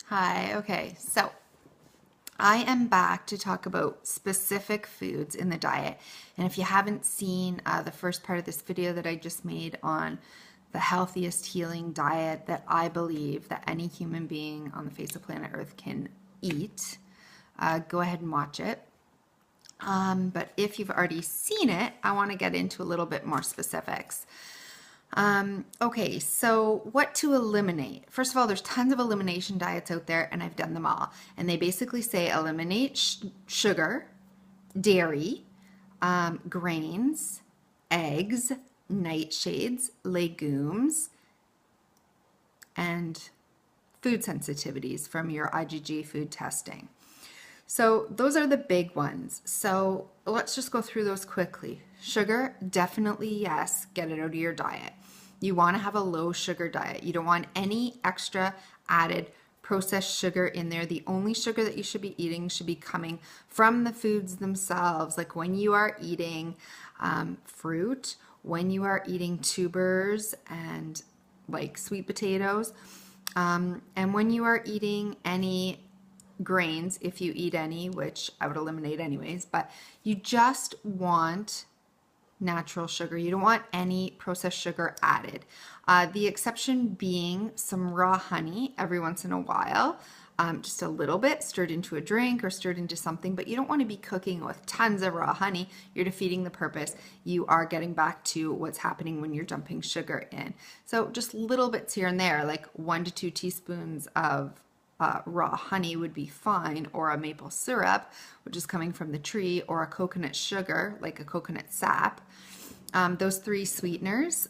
Hi, okay, so I am back to talk about specific foods in the diet. And if you haven't seen the first part of this video that I just made on the healthiest healing diet that I believe that any human being on the face of planet Earth can eat, go ahead and watch it. But if you've already seen it, I want to get into a little bit more specifics. Okay, so what to eliminate? First of all, there's tons of elimination diets out there, and I've done them all. And they basically say eliminate sugar, dairy, grains, eggs, nightshades, legumes, and food sensitivities from your IgG food testing. So those are the big ones. So let's just go through those quickly. Sugar, definitely yes, get it out of your diet. You want to have a low sugar diet. You don't want any extra added processed sugar in there. The only sugar that you should be eating should be coming from the foods themselves. Like when you are eating fruit, when you are eating tubers and like sweet potatoes, and when you are eating any grains, if you eat any, which I would eliminate anyways, but you just want natural sugar. You don't want any processed sugar added. The exception being some raw honey every once in a while, just a little bit stirred into a drink or stirred into something, but you don't want to be cooking with tons of raw honey. You're defeating the purpose. You are getting back to what's happening when you're dumping sugar in. So just little bits here and there, like 1 to 2 teaspoons of raw honey would be fine, or a maple syrup, which is coming from the tree, or a coconut sugar, like a coconut sap. Those 3 sweeteners,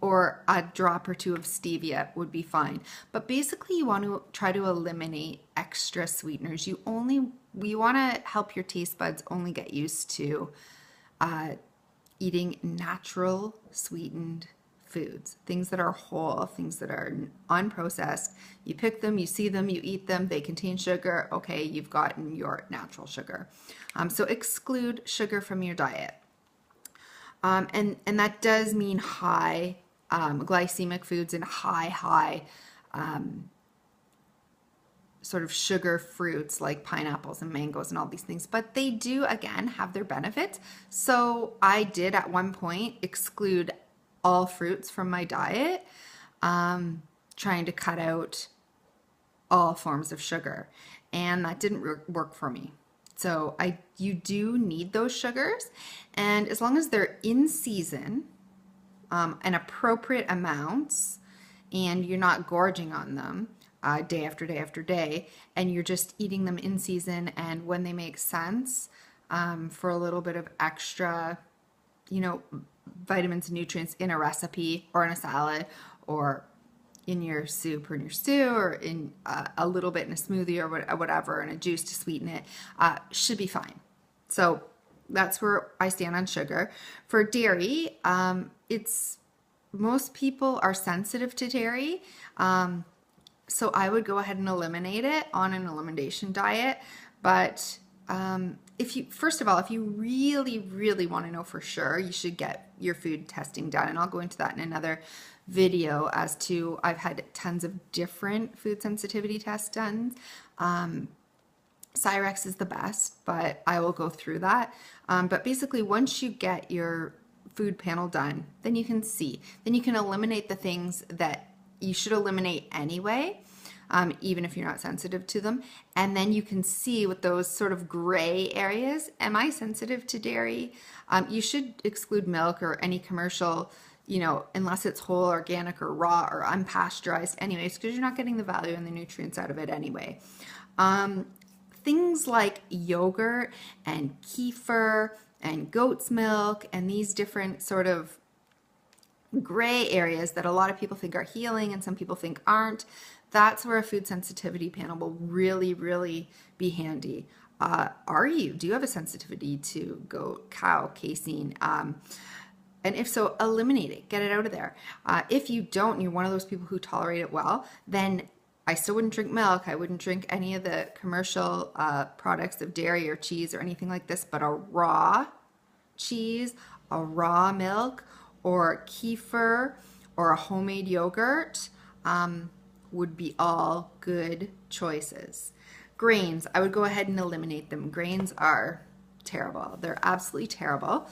or a drop or 2 of stevia would be fine. But basically, you want to try to eliminate extra sweeteners. You want to help your taste buds only get used to eating natural sweetened foods, things that are whole, things that are unprocessed. You pick them, you see them, you eat them, they contain sugar. Okay, you've gotten your natural sugar. So exclude sugar from your diet. And that does mean high glycemic foods and high sort of sugar fruits like pineapples and mangoes and all these things, but they do again have their benefits. So I did at one point exclude all fruits from my diet, trying to cut out all forms of sugar, and that didn't work for me. So you do need those sugars, and as long as they're in season, and appropriate amounts, and you're not gorging on them day after day after day, and you're just eating them in season and when they make sense, for a little bit of extra, vitamins and nutrients in a recipe or in a salad or in your soup or in your stew or in a little bit in a smoothie or whatever, and a juice to sweeten it, should be fine. So that's where I stand on sugar. For dairy, most people are sensitive to dairy. So I would go ahead and eliminate it on an elimination diet. But first of all, if you really, really want to know for sure, you should get your food testing done. And I'll go into that in another video as to, I've had tons of different food sensitivity tests done. Cyrex is the best, but I will go through that. But basically, once you get your food panel done, then you can see. Then you can eliminate the things that you should eliminate anyway, even if you're not sensitive to them. And then you can see with those sort of gray areas, am I sensitive to dairy? You should exclude milk or any commercial, unless it's whole, organic, or raw, or unpasteurized anyways, because you're not getting the value and the nutrients out of it anyway. Things like yogurt and kefir and goat's milk and these different sort of gray areas that a lot of people think are healing and some people think aren't, that's where a food sensitivity panel will really, really be handy. Do you have a sensitivity to goat, cow, casein? And if so, eliminate it, get it out of there. If you don't, and you're one of those people who tolerate it well, then I still wouldn't drink milk. I wouldn't drink any of the commercial products of dairy or cheese or anything like this, but a raw cheese, a raw milk, or kefir, or a homemade yogurt, would be all good choices. Grains, I would go ahead and eliminate them. Grains are terrible. They're absolutely terrible.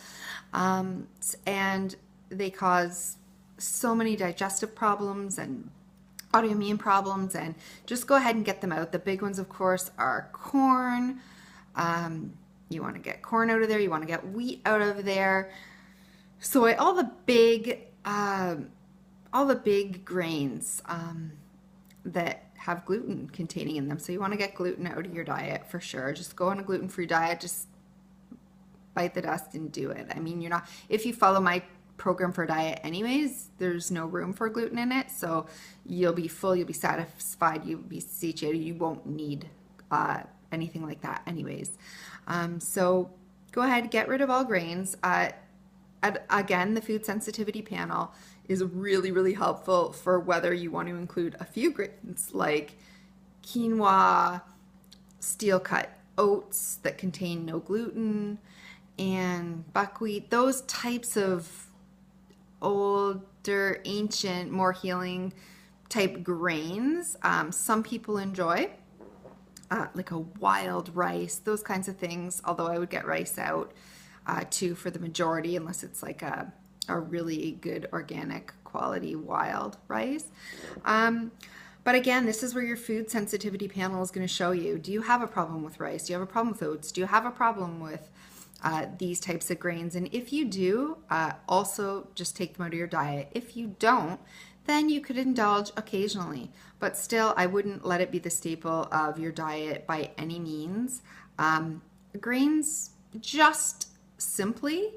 And they cause so many digestive problems and autoimmune problems, and just go ahead and get them out. The big ones, of course, are corn. You want to get corn out of there. You want to get wheat out of there. Soy, all the big grains that have gluten containing in them. So you want to get gluten out of your diet for sure. Just go on a gluten-free diet. Just bite the dust and do it. I mean, you're not, if you follow my program for diet anyways, there's no room for gluten in it. So you'll be full, you'll be satisfied, you'll be satiated. You won't need anything like that anyways. So go ahead, get rid of all grains. Again, the food sensitivity panel is really, really helpful for whether you want to include a few grains like quinoa, steel cut oats that contain no gluten, and buckwheat, those types of older, ancient, more healing type grains. Some people enjoy, like a wild rice, those kinds of things, although I would get rice out too for the majority, unless it's like a really good organic quality wild rice. But again, this is where your food sensitivity panel is going to show you, do you have a problem with rice? Do you have a problem with oats? Do you have a problem with these types of grains? And if you do, also just take them out of your diet. If you don't, then you could indulge occasionally, but still I wouldn't let it be the staple of your diet by any means. Grains just simply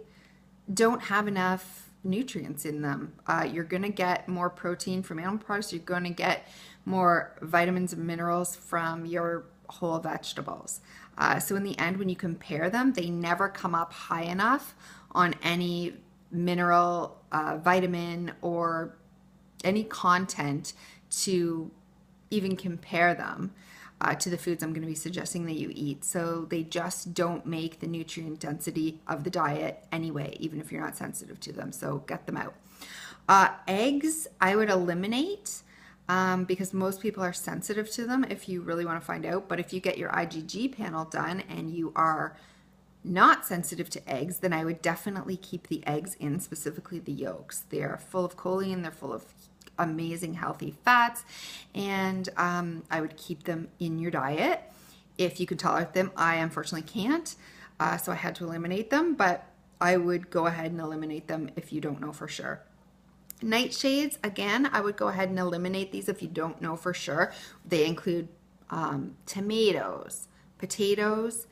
don't have enough nutrients in them. You're going to get more protein from animal products. You're going to get more vitamins and minerals from your whole vegetables. So in the end, when you compare them, they never come up high enough on any mineral, vitamin, or any content to even compare them to the foods I'm going to be suggesting that you eat. So they just don't make the nutrient density of the diet anyway, even if you're not sensitive to them. So get them out. Eggs, I would eliminate because most people are sensitive to them if you really want to find out. But if you get your IgG panel done and you are not sensitive to eggs, then I would definitely keep the eggs in, specifically the yolks. They're full of choline, they're full of amazing healthy fats, and I would keep them in your diet if you could tolerate them. I unfortunately can't, so I had to eliminate them, but I would go ahead and eliminate them if you don't know for sure. Nightshades, again, I would go ahead and eliminate these if you don't know for sure. They include tomatoes, potatoes,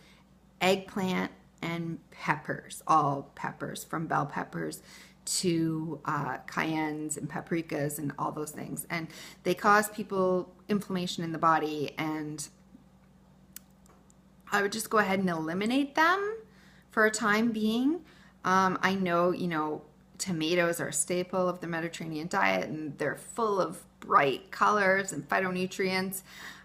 eggplant, and peppers, all peppers, from bell peppers to cayennes and paprikas and all those things. And they cause people inflammation in the body, and I would just go ahead and eliminate them for a time being. I know, tomatoes are a staple of the Mediterranean diet, and they're full of bright colors and phytonutrients.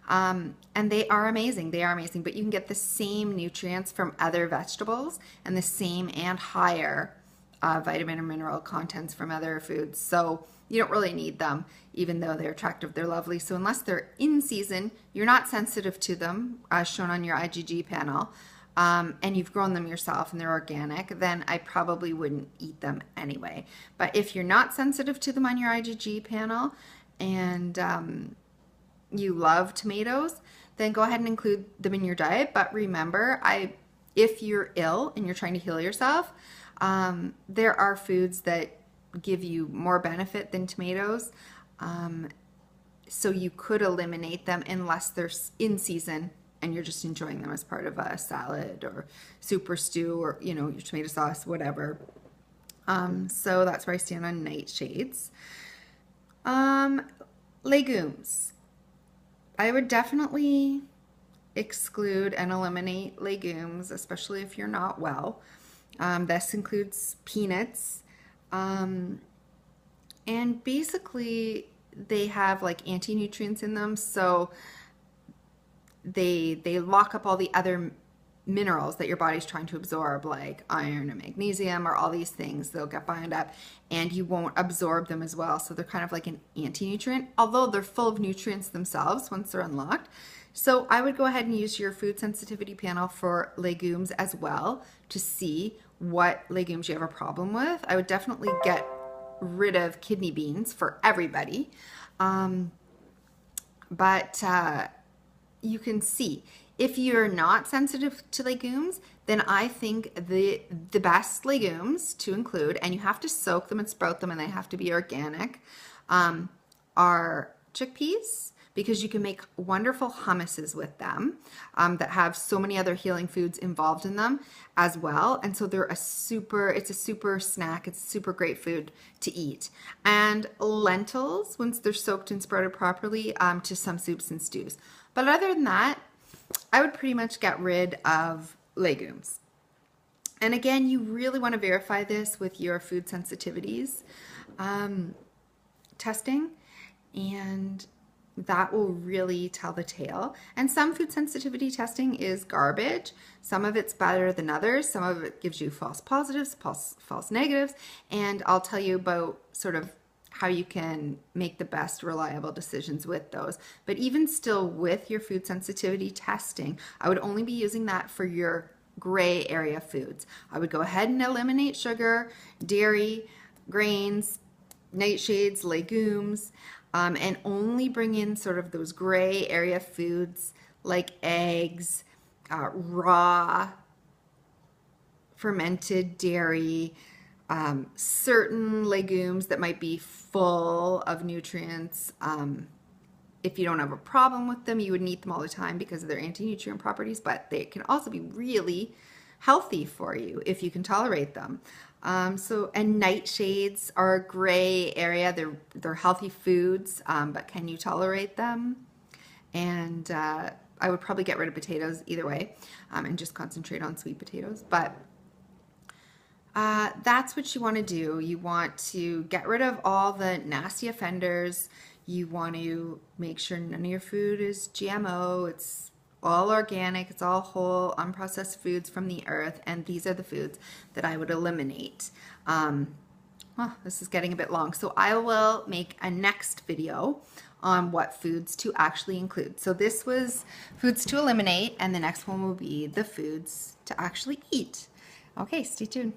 And they are amazing. They are amazing, but you can get the same nutrients from other vegetables and the same and higher vitamin and mineral contents from other foods. So you don't really need them, even though they're attractive, they're lovely. So unless they're in season, you're not sensitive to them, as shown on your IgG panel, and you've grown them yourself and they're organic, then I probably wouldn't eat them anyway. But if you're not sensitive to them on your IgG panel and you love tomatoes, then go ahead and include them in your diet. But remember, if you're ill and you're trying to heal yourself, there are foods that give you more benefit than tomatoes. So you could eliminate them unless they're in season and you're just enjoying them as part of a salad or soup or stew or, your tomato sauce, whatever. So that's where I stand on nightshades. Legumes. I would definitely exclude and eliminate legumes, especially if you're not well. This includes peanuts. And basically they have like anti-nutrients in them, so they lock up all the other minerals that your body's trying to absorb, like iron and magnesium or all these things. They'll get bound up and you won't absorb them as well. So they're kind of like an anti-nutrient, although they're full of nutrients themselves once they're unlocked. So I would go ahead and use your food sensitivity panel for legumes as well to see what legumes you have a problem with. I would definitely get rid of kidney beans for everybody. But you can see if you're not sensitive to legumes, then I think the best legumes to include, and you have to soak them and sprout them and they have to be organic, are chickpeas, because you can make wonderful hummuses with them that have so many other healing foods involved in them as well. And so they're it's a super snack. It's a super great food to eat. And lentils, once they're soaked and sprouted properly, to some soups and stews. But other than that, I would pretty much get rid of legumes. And again, you really want to verify this with your food sensitivities testing, and that will really tell the tale. And some food sensitivity testing is garbage. Some of it's better than others. Some of it gives you false positives, false negatives, and I'll tell you about sort of how you can make the best reliable decisions with those. But even still, with your food sensitivity testing, I would only be using that for your gray area foods. I would go ahead and eliminate sugar, dairy, grains, nightshades, legumes, and only bring in sort of those gray area foods like eggs, raw, fermented dairy, certain legumes that might be full of nutrients. If you don't have a problem with them, you would eat them all the time because of their anti-nutrient properties, but they can also be really healthy for you if you can tolerate them. And nightshades are a gray area. They're healthy foods, but can you tolerate them? And I would probably get rid of potatoes either way, and just concentrate on sweet potatoes. But that's what you want to do. You want to get rid of all the nasty offenders. You want to make sure none of your food is GMO. It's all organic. It's all whole, unprocessed foods from the earth. And these are the foods that I would eliminate. Well, this is getting a bit long. So I will make a next video on what foods to actually include. So this was foods to eliminate, and the next one will be the foods to actually eat. Okay, stay tuned.